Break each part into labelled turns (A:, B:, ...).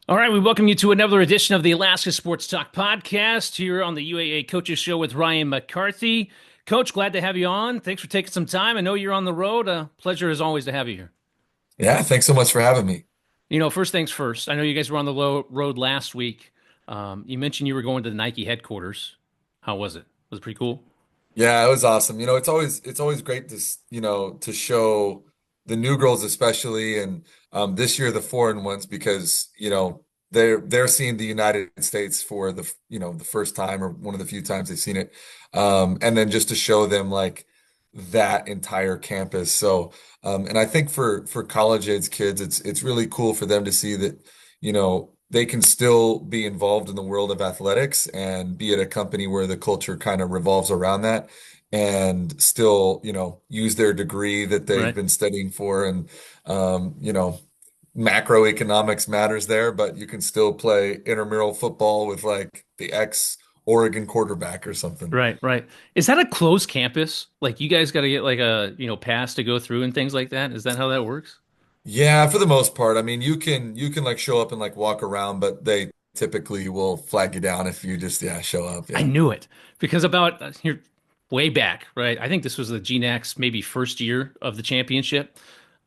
A: All right, we welcome you to another edition of the Alaska Sports Talk podcast here on the UAA Coaches Show with Ryan McCarthy. Coach, glad to have you on. Thanks for taking some time. I know you're on the road. Pleasure as always to have you here.
B: Yeah, thanks so much for having me.
A: First things first. I know you guys were on the road last week. You mentioned you were going to the Nike headquarters. How was it? Was it pretty cool?
B: Yeah, it was awesome. It's always great to show the new girls especially and this year the foreign ones because they're seeing the United States for the first time or one of the few times they've seen it. And then just to show them like that entire campus. So and I think for college age kids it's really cool for them to see that they can still be involved in the world of athletics and be at a company where the culture kind of revolves around that and still, use their degree that they've
A: Right.
B: been studying for. And, macroeconomics matters there, but you can still play intramural football with like the ex Oregon quarterback or something.
A: Right, right. Is that a closed campus? Like you guys got to get like a, pass to go through and things like that? Is that how that works?
B: Yeah, for the most part. I mean, you can like show up and like walk around, but they typically will flag you down if you just, yeah, show up.
A: I
B: Yeah.
A: knew it because about here way back, right? I think this was the GNAC's maybe first year of the championship.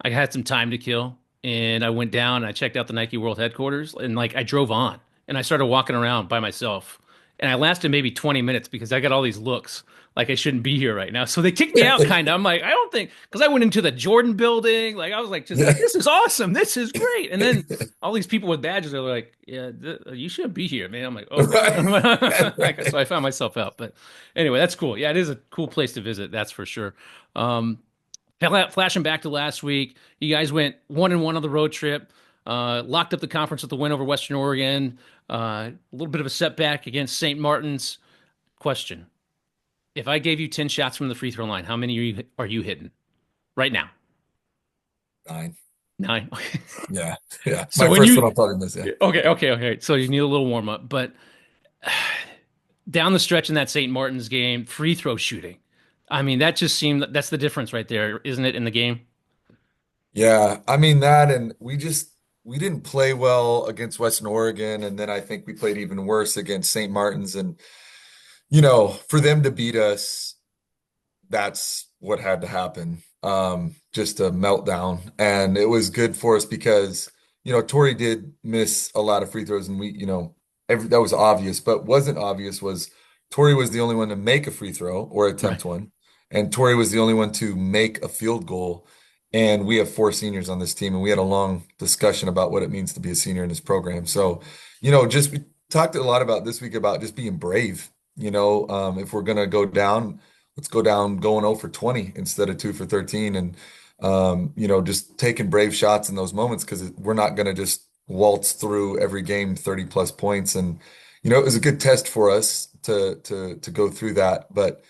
A: I had some time to kill and I went down and I checked out the Nike World headquarters and like I drove on and I started walking around by myself. And I lasted maybe 20 minutes because I got all these looks like I shouldn't be here right now. So they kicked me out kind of. I'm like, I don't think because I went into the Jordan building, like I was like just
B: Yeah.
A: like this is awesome. This is great. And then all these people with badges are like, yeah, you shouldn't be here, man. I'm like, okay.
B: Right.
A: So I found myself out. But anyway, that's cool. Yeah, it is a cool place to visit. That's for sure. Um, Flashing back to last week, you guys went 1-1 on the road trip, locked up the conference with the win over Western Oregon. A little bit of a setback against St. Martin's. Question: if I gave you 10 shots from the free throw line, how many are you hitting right now?
B: 9.
A: 9.
B: Yeah. Yeah.
A: So
B: My
A: when
B: first one
A: you
B: I'll probably miss. Yeah.
A: okay. So you need a little warm up, but down the stretch in that St. Martin's game, free throw shooting. I mean, that just seemed that's the difference right there, isn't it, in the game?
B: Yeah. I mean that and we didn't play well against Western Oregon and then I think we played even worse against St. Martin's and for them to beat us, that's what had to happen. Just a meltdown. And it was good for us because, Tori did miss a lot of free throws and that was obvious, but wasn't obvious was Tori was the only one to make a free throw or
A: Right.
B: attempt one. And Tori was the only one to make a field goal. And we have 4 seniors on this team, and we had a long discussion about what it means to be a senior in this program. So, just we talked a lot about this week about just being brave. If we're gonna go down, let's go down going 0 for 20 instead of 2 for 13. And just taking brave shots in those moments because we're not gonna just waltz through every game 30 plus points. And it was a good test for us to go through that. But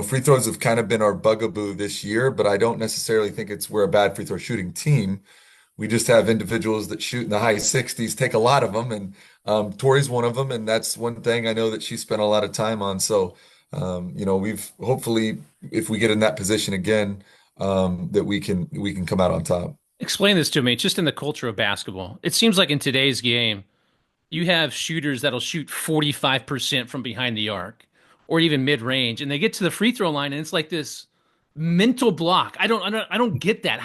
B: free throws have kind of been our bugaboo this year, but I don't necessarily think we're a bad free throw shooting team. We just have individuals that shoot in the high 60s, take a lot of them, and Tori's one of them, and that's one thing I know that she spent a lot of time on. So, we've hopefully, if we get in that position again, that we can come out on top.
A: Explain this to me. Just in the culture of basketball, it seems like in today's game, you have shooters that'll shoot 45% from behind the arc or even mid-range, and they get to the free throw line, and it's like this mental block. I don't get that.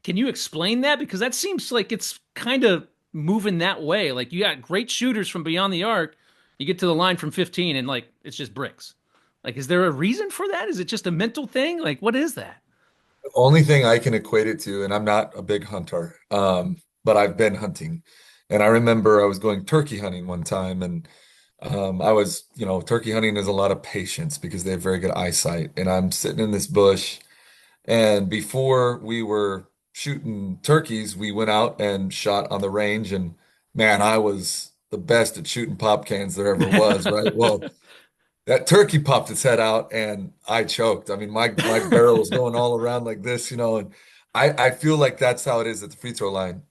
A: Can you explain that? Because that seems like it's kind of moving that way. Like you got great shooters from beyond the arc, you get to the line from 15, and like it's just bricks. Like, is there a reason for that? Is it just a mental thing? Like, what is that?
B: The only thing I can equate it to, and I'm not a big hunter, but I've been hunting. And I remember I was going turkey hunting one time, and turkey hunting is a lot of patience because they have very good eyesight. And I'm sitting in this bush, and before we were shooting turkeys, we went out and shot on the range. And man, I was the best at shooting pop cans there ever was, right? Well, that turkey popped its head out and I choked. I mean, my barrel was going all around like this, and I feel like that's how it is at the free throw line.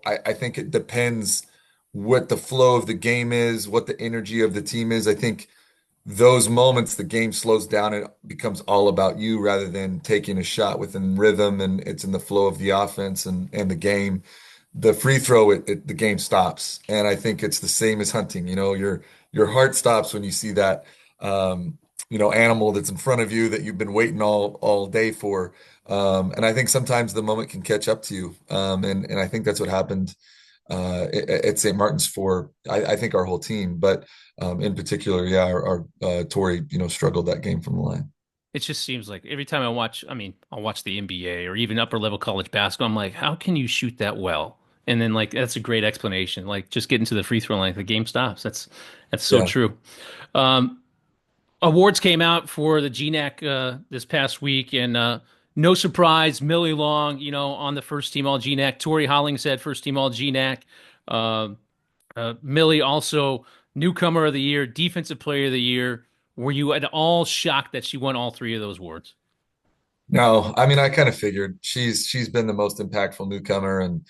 B: I think it depends what the flow of the game is, what the energy of the team is. I think those moments the game slows down and it becomes all about you rather than taking a shot within rhythm and it's in the flow of the offense and the game. the free throw, the game stops. And I think it's the same as hunting. Your heart stops when you see that animal that's in front of you that you've been waiting all day for. And I think sometimes the moment can catch up to you. And I think that's what happened at St. Martin's for I think our whole team, but in particular, yeah, our Tori, struggled that game from the line.
A: It just seems like every time I'll watch the NBA or even upper level college basketball. I'm like, how can you shoot that well? And then like that's a great explanation. Like just getting to the free throw line, the game stops. That's so
B: Yeah.
A: true. Um, Awards came out for the GNAC this past week, and no surprise, Millie Long, on the first team All GNAC. Tori Hollingshead, first team All GNAC. Uh, Millie also newcomer of the year, defensive player of the year. Were you at all shocked that she won all three of those awards?
B: No, I mean, I kind of figured she's been the most impactful newcomer and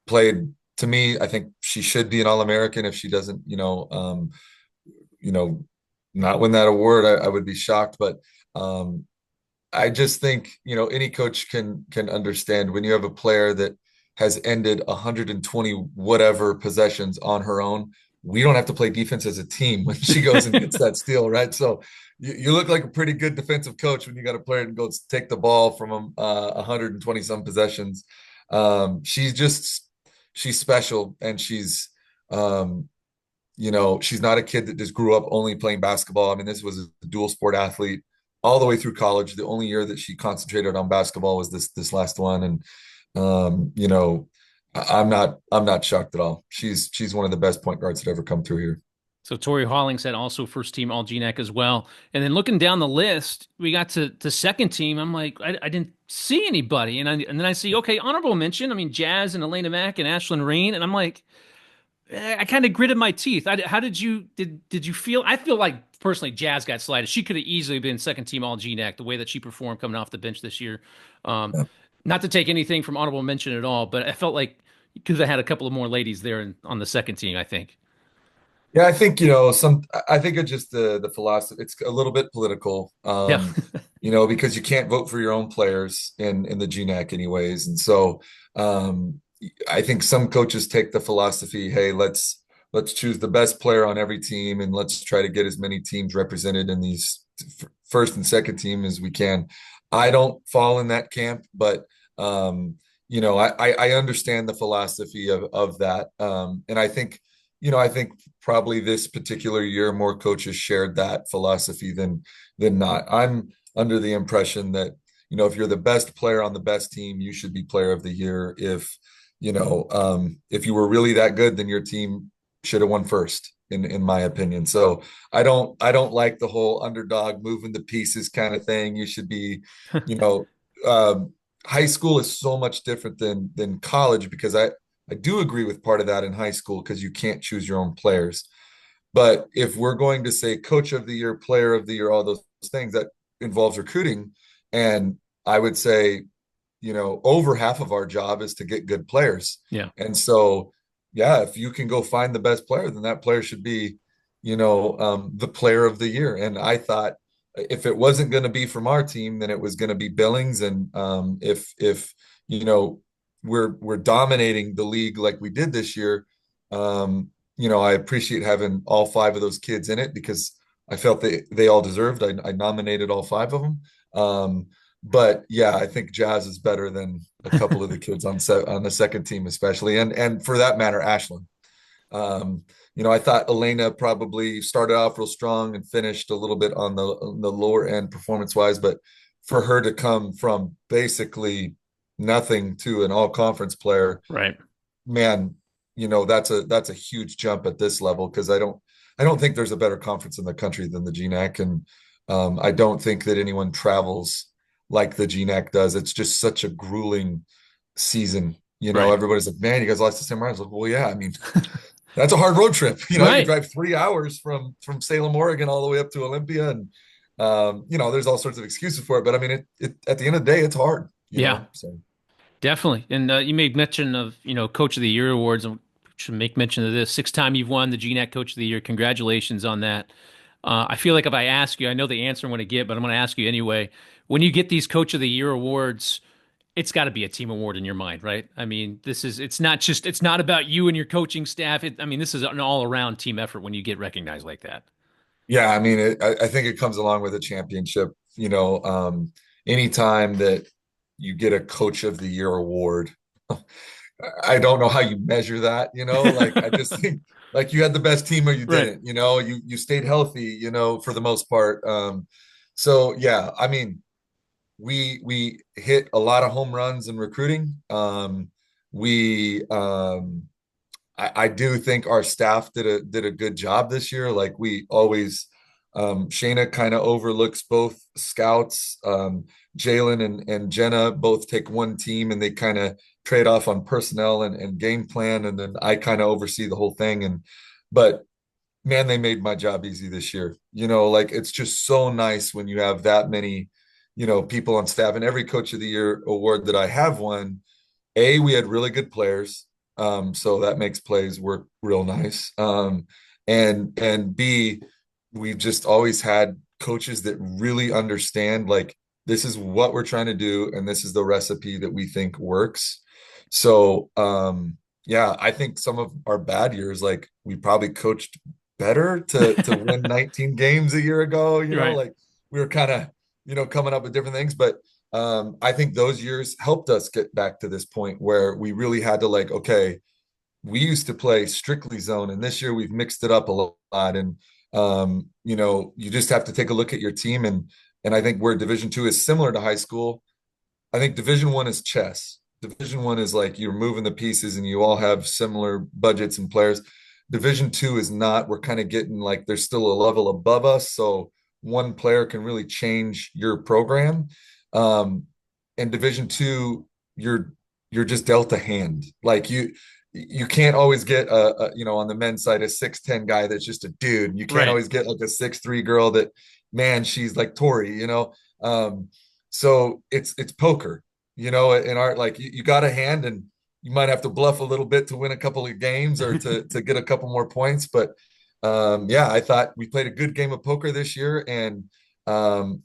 B: played to me. I think she should be an All-American. If she doesn't, you know, not win that award, I would be shocked. But um, I just think, any coach can understand when you have a player that has ended 120 whatever possessions on her own. We don't have to play defense as a team when she goes and gets that steal, right? So you look like a pretty good defensive coach when you got a player that goes take the ball from 120 some possessions. She's special, and um, she's not a kid that just grew up only playing basketball. I mean, this was a dual sport athlete all the way through college. The only year that she concentrated on basketball was this last one. And I'm not shocked at all. She's one of the best point guards that ever come through here.
A: So Tori Hollingshead also first team All GNAC as well. And then looking down the list, we got to second team. I'm like, I didn't see anybody, and then I see okay, honorable mention. I mean, Jazz and Elena Mack and Ashlyn Rain, and I'm like, I kind of gritted my teeth. How did you feel? I feel like personally, Jazz got slighted. She could have easily been second team All GNAC the way that she performed coming off the bench this year. Um,
B: Yeah.
A: Not to take anything from honorable mention at all, but I felt like because I had a couple of more ladies there on the second team. I think.
B: Yeah, I think, I think it's just the philosophy. It's a little bit political,
A: Yeah.
B: because you can't vote for your own players in the GNAC anyways. And so um, I think some coaches take the philosophy, hey, let's choose the best player on every team and let's try to get as many teams represented in these first and second team as we can. I don't fall in that camp, but I understand the philosophy of that. And I think probably this particular year more coaches shared that philosophy than not. I'm under the impression that if you're the best player on the best team, you should be player of the year. If you were really that good, then your team should have won first, in my opinion. So I don't like the whole underdog moving the pieces kind of thing. You should be, you know, um, high school is so much different than college because I do agree with part of that in high school because you can't choose your own players. But if we're going to say coach of the year, player of the year, all those things, that involves recruiting. And I would say, over half of our job is to get good players.
A: Yeah.
B: And so, yeah, if you can go find the best player, then that player should be, the player of the year. And I thought if it wasn't going to be from our team, then it was going to be Billings. And if you know we're dominating the league like we did this year, I appreciate having all five of those kids in it because I felt they all deserved. I nominated all five of them. But yeah, I think Jazz is better than a couple of the kids on the second team, especially, and for that matter, Ashlyn. I thought Elena probably started off real strong and finished a little bit on the lower end performance wise, but for her to come from basically nothing to an all conference player,
A: Right.
B: man, that's a huge jump at this level because I don't think there's a better conference in the country than the GNAC, and I don't think that anyone travels like the GNAC does. It's just such a grueling season.
A: Right.
B: Everybody's like, "Man, you guys lost to Sam Ryan." I was like, "Well, yeah, I mean, that's a hard road trip. You
A: Right.
B: drive 3 hours from Salem, Oregon, all the way up to Olympia, and there's all sorts of excuses for it. But I mean, it at the end of the day, it's hard.
A: Yeah.
B: So
A: Definitely. And you made mention of, Coach of the Year awards. I should make mention of this. Sixth time you've won the GNAC Coach of the Year. Congratulations on that. I feel like if I ask you, I know the answer I'm going to get, but I'm going to ask you anyway. When you get these Coach of the Year awards, it's got to be a team award in your mind, right? I mean, it's not about you and your coaching staff. I mean, this is an all around team effort when you get recognized like that.
B: Yeah, I mean, I think it comes along with a championship. Anytime that you get a Coach of the Year award, I don't know how you measure that. Like I just think like you had the best team or you
A: Right.
B: didn't. You stayed healthy. For the most part. So yeah, I mean, we hit a lot of home runs in recruiting. We I do think our staff did a good job this year. Like we always, Shayna kind of overlooks both scouts. Jalen and Jenna both take one team and they kind of trade off on personnel and game plan, and then I kind of oversee the whole thing. But man, they made my job easy this year. Like it's just so nice when you have that many, people on staff. And every Coach of the Year award that I have won, we had really good players, so that makes plays work real nice. And B, we've just always had coaches that really understand like this is what we're trying to do, and this is the recipe that we think works. So yeah, I think some of our bad years, like we probably coached better to win 19 games a year ago.
A: Right.
B: Like we were kind of coming up with different things, but I think those years helped us get back to this point where we really had to like, okay, we used to play strictly zone, and this year we've mixed it up a lot. And you just have to take a look at your team, and I think where Division II is similar to high school, I think Division I is chess. Division I is like you're moving the pieces, and you all have similar budgets and players. Division II is not. We're kind of getting like there's still a level above us, so one player can really change your program. Um, in Division II, you're just dealt a hand. Like you can't always get on the men's side a 6'10" guy that's just a dude. You can't
A: Right.
B: always get like a 6'3" girl that, man, she's like Tori. So it's poker, in art, like you got a hand and you might have to bluff a little bit to win a couple of games or to get a couple more points. But yeah, I thought we played a good game of poker this year, and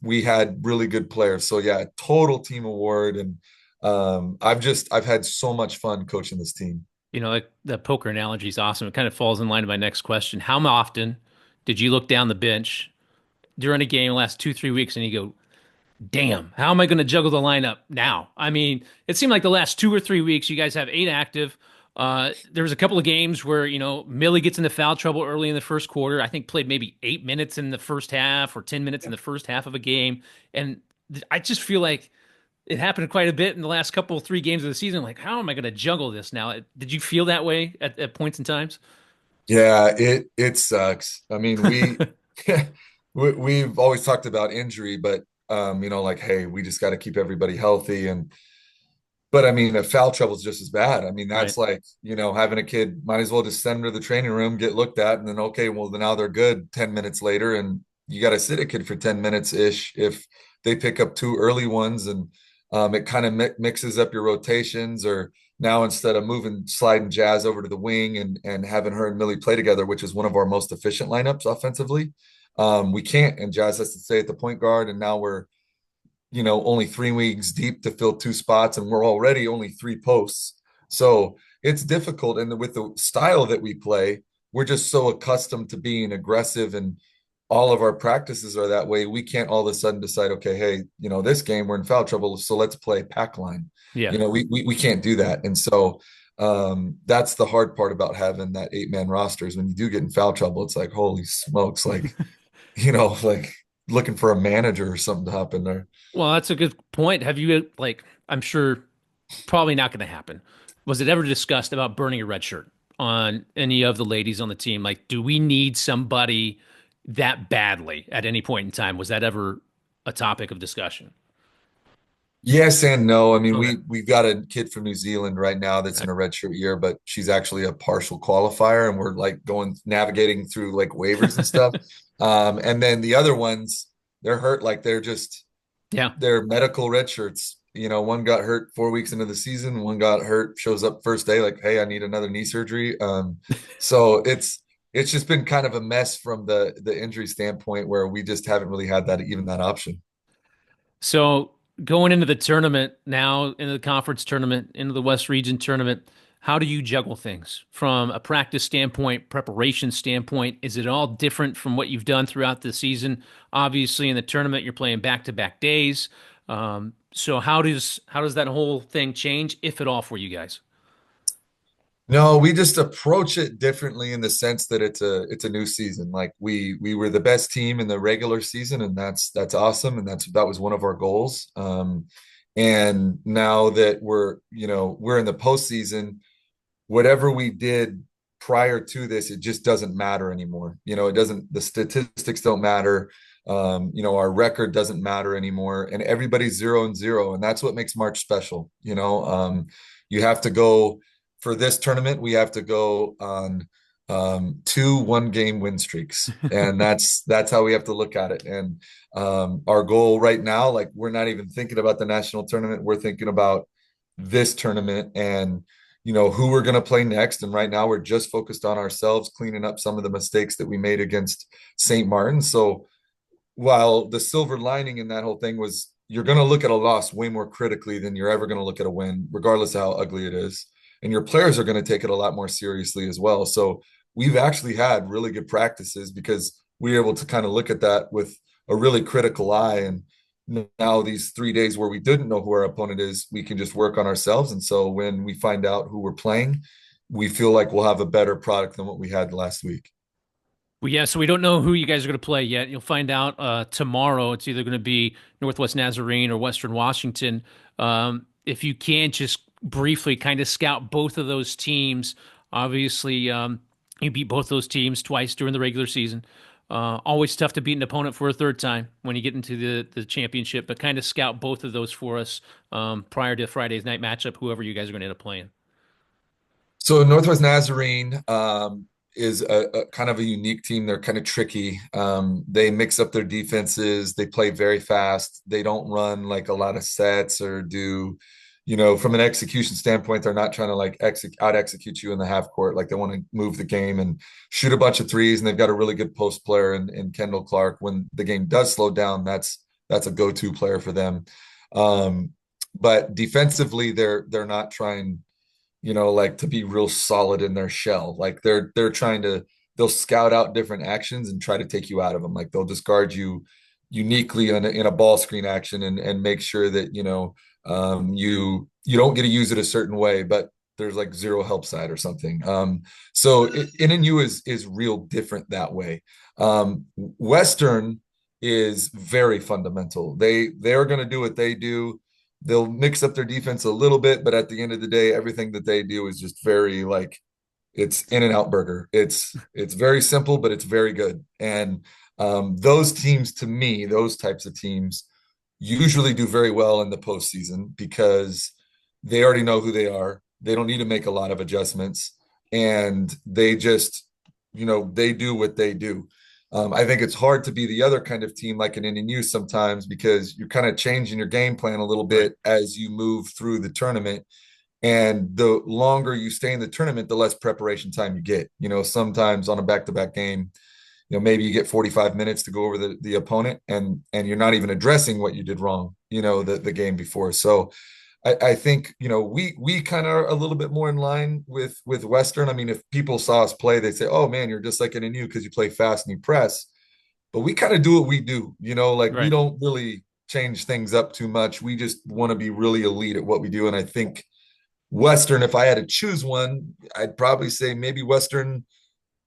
B: we had really good players. So yeah, total team award. And I've had so much fun coaching this team.
A: Like the poker analogy is awesome. It kind of falls in line to my next question. How often did you look down the bench during a game the last 2, 3 weeks and you go, damn, how am I going to juggle the lineup now? I mean, it seemed like the last 2 or 3 weeks, you guys have 8 active. There was a couple of games where, Millie gets into foul trouble early in the first quarter. I think played maybe 8 minutes in the first half or 10 minutes in the first half of a game. And I just feel like it happened quite a bit in the last couple, 3 games of the season. Like, how am I going to juggle this now? Did you feel that way at points and times?
B: Yeah, it sucks. I mean, we've always talked about injury, but like, hey, we just got to keep everybody healthy. But I mean, if foul trouble is just as bad. I mean,
A: Right.
B: that's like, having a kid, might as well just send them to the training room, get looked at, and then okay, well, then now they're good 10 minutes later, and you got to sit a kid for 10 minutes ish if they pick up two early ones, and it kind of mixes up your rotations. Or now instead of moving sliding Jazz over to the wing and having her and Millie play together, which is one of our most efficient lineups offensively, we can't, and Jazz has to stay at the point guard, and now we're only 3 weeks deep to fill two spots, and we're already only three posts. So it's difficult. And with the style that we play, we're just so accustomed to being aggressive, and all of our practices are that way. We can't all of a sudden decide, okay, hey, this game we're in foul trouble, so let's play pack line.
A: Yeah.
B: We can't do that. And so that's the hard part about having that 8-man roster is when you do get in foul trouble, it's like, holy smokes, like, like looking for a manager or something to hop in there.
A: Well, that's a good point. Have you, like, I'm sure probably not going to happen. Was it ever discussed about burning a red shirt on any of the ladies on the team? Like, do we need somebody that badly at any point in time? Was that ever a topic of discussion?
B: Yes and no. I mean,
A: Okay.
B: we've got a kid from New Zealand right now that's in a redshirt year, but she's actually a partial qualifier, and we're like going navigating through like waivers and stuff. And then the other ones, they're hurt, like
A: Yeah.
B: they're medical red shirts. One got hurt 4 weeks into the season, one got hurt, shows up first day, like, hey, I need another knee surgery. So it's just been kind of a mess from the injury standpoint where we just haven't really had that option.
A: So Going into the tournament now, into the conference tournament, into the West Region tournament, how do you juggle things from a practice standpoint, preparation standpoint? Is it all different from what you've done throughout the season? Obviously, in the tournament, you're playing back-to-back days. So how does that whole thing change, if at all, for you guys?
B: No, we just approach it differently in the sense that it's a new season. Like we were the best team in the regular season, and that's awesome, and that was one of our goals. And now that we're in the postseason, whatever we did prior to this, it just doesn't matter anymore. It doesn't, the statistics don't matter. Our record doesn't matter anymore, and everybody's 0-0, and that's what makes March special. You have to go for this tournament, we have to go on two one-game win streaks, and that's how we have to look at it. And our goal right now, like we're not even thinking about the national tournament, we're thinking about this tournament and who we're going to play next. And right now we're just focused on ourselves, cleaning up some of the mistakes that we made against St. Martin. So while the silver lining in that whole thing was you're going to look at a loss way more critically than you're ever going to look at a win, regardless of how ugly it is. And your players are going to take it a lot more seriously as well. So we've actually had really good practices because we were able to kind of look at that with a really critical eye. And now these 3 days where we didn't know who our opponent is, we can just work on ourselves. And so when we find out who we're playing, we feel like we'll have a better product than what we had last week.
A: Well, yeah, so we don't know who you guys are going to play yet. You'll find out tomorrow. It's either going to be Northwest Nazarene or Western Washington. If you can, just briefly kind of scout both of those teams. Obviously, you beat both those teams twice during the regular season. Always tough to beat an opponent for a third time when you get into the championship, but kind of scout both of those for us prior to Friday's night matchup, whoever you guys are going to end up playing.
B: So Northwest Nazarene is a kind of a unique team. They're kind of tricky. They mix up their defenses. They play very fast. They don't run like a lot of sets or do, from an execution standpoint, they're not trying to like out execute you in the half court. Like they want to move the game and shoot a bunch of threes. And they've got a really good post player in Kendall Clark. When the game does slow down, that's a go-to player for them. But defensively, they're not trying like to be real solid in their shell. Like they're trying to they'll scout out different actions and try to take you out of them. Like they'll discard you uniquely in a ball screen action and make sure that you don't get to use it a certain way, but there's like zero help side or something. So NNU is real different that way. Western is very fundamental. They're going to do what they do. They'll mix up their defense a little bit, but at the end of the day, everything that they do is just very like it's in and out burger. It's very simple, but it's very good. And those teams, to me, those types of teams usually do very well in the postseason because they already know who they are. They don't need to make a lot of adjustments, and they just, they do what they do. I think it's hard to be the other kind of team like an NNU sometimes because you're kind of changing your game plan a little
A: Right.
B: bit as you move through the tournament. And the longer you stay in the tournament, the less preparation time you get. Sometimes on a back-to-back game, maybe you get 45 minutes to go over the opponent and you're not even addressing what you did wrong, the game before. So I think, we kind of are a little bit more in line with Western. I mean, if people saw us play, they say, oh man, you're just like an NU because you play fast and you press. But we kind of do what we do, like we
A: Right.
B: don't really change things up too much. We just want to be really elite at what we do. And I think Western, if I had to choose one, I'd probably say maybe Western.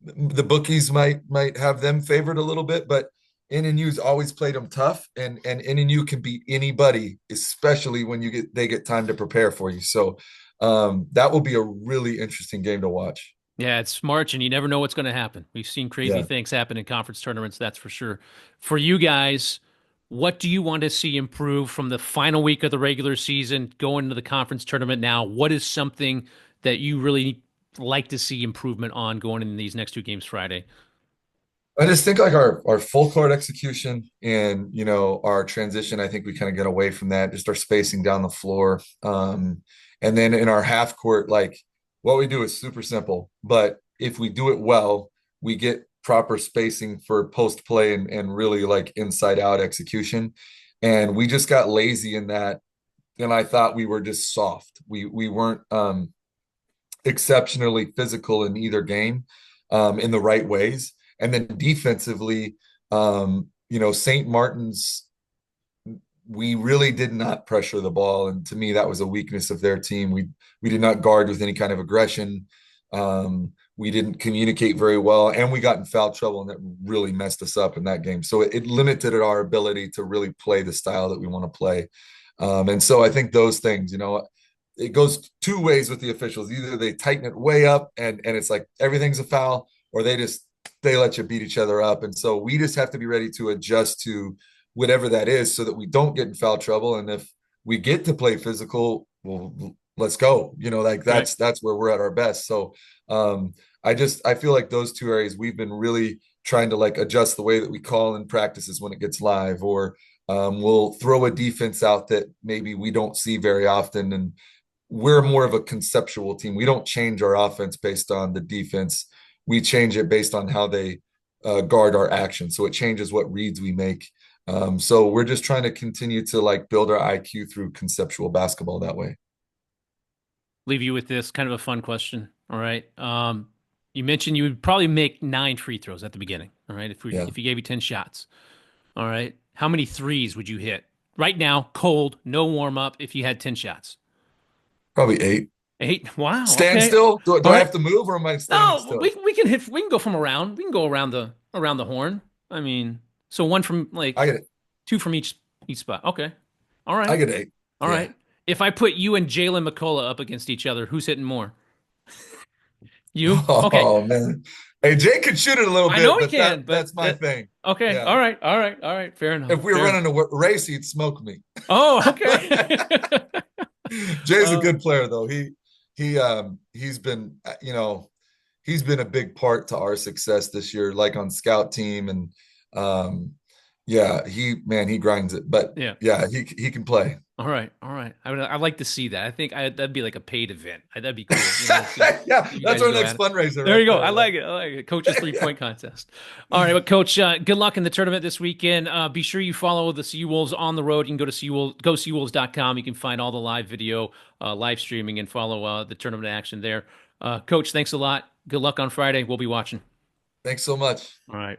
B: The bookies might have them favored a little bit, but NNU's always played them tough, and NNU can beat anybody, especially when they get time to prepare for you. So that will be a really interesting game to watch.
A: Yeah, it's March and you never know what's going to happen. We've seen crazy
B: Yeah.
A: things happen in conference tournaments, that's for sure. For you guys, what do you want to see improve from the final week of the regular season going into the conference tournament now? What is something that you really like to see improvement on going in these next two games Friday?
B: I just think like our full court execution and our transition, I think we kind of get away from that, just our spacing down the floor. And then in our half court, like what we do is super simple, but if we do it well, we get proper spacing for post play and really like inside out execution. and we just got lazy in that. And I thought we were just soft. We weren't exceptionally physical in either game in the right ways. And then defensively, St. Martin's, we really did not pressure the ball, and to me, that was a weakness of their team. We did not guard with any kind of aggression. We didn't communicate very well, and we got in foul trouble, and that really messed us up in that game. So it limited our ability to really play the style that we want to play. And so I think those things, it goes two ways with the officials. Either they tighten it way up and it's like everything's a foul, or they let you beat each other up. And so we just have to be ready to adjust to whatever that is so that we don't get in foul trouble. And if we get to play physical, well, let's go. Like
A: Right.
B: that's where we're at our best. So I feel like those two areas we've been really trying to like adjust the way that we call in practices when it gets live, or we'll throw a defense out that maybe we don't see very often. And we're more of a conceptual team. We don't change our offense based on the defense. We change it based on how they guard our action. So it changes what reads we make. So we're just trying to continue to like build our IQ through conceptual basketball that way.
A: Leave you with this kind of a fun question. All right. You mentioned you would probably make 9 free throws at the beginning. All right.
B: Yeah,
A: If you gave you 10 shots. All right. How many threes would you hit right now? Cold, no warm up. If you had 10 shots,
B: probably 8.
A: 8. Wow.
B: Stand
A: Okay.
B: still? Do
A: All
B: I
A: right.
B: have to move or am I standing
A: No,
B: still?
A: we can go from around. We can go around the horn. I mean, so one from
B: I
A: like
B: get it.
A: two from each spot. Okay. All
B: I
A: right.
B: get 8.
A: All
B: Yeah.
A: right. If I put you and Jalen McCullough up against each other, who's hitting more? You? Okay.
B: Oh man. Hey, Jake could shoot it a little
A: I know
B: bit,
A: he
B: but
A: can, but
B: that's my thing.
A: okay.
B: Yeah.
A: All right. All right. All right. Fair enough.
B: If we were
A: Fair enough.
B: running a race, he'd smoke me.
A: Oh, okay.
B: Jay's a
A: uh,
B: good player though. He's been he's been a big part to our success this year, like on scout team. And um yeah, he grinds it. But
A: yeah.
B: yeah, he can play.
A: All right. All right. I'd like to see that. I think that'd be like a paid event. That'd be cool. To see
B: Yeah,
A: you
B: that's
A: guys
B: our
A: go at
B: next
A: it.
B: fundraiser
A: There you
B: right
A: go.
B: there.
A: I
B: Yeah.
A: like it. I like it. Coach's 3-point contest. All right, but Coach, good luck in the tournament this weekend. Be sure you follow the Seawolves on the road. You can go to Seawolves.com. You can find all the live video, live streaming, and follow the tournament action there. Coach, thanks a lot. Good luck on Friday. We'll be watching.
B: Thanks so much.
A: All right.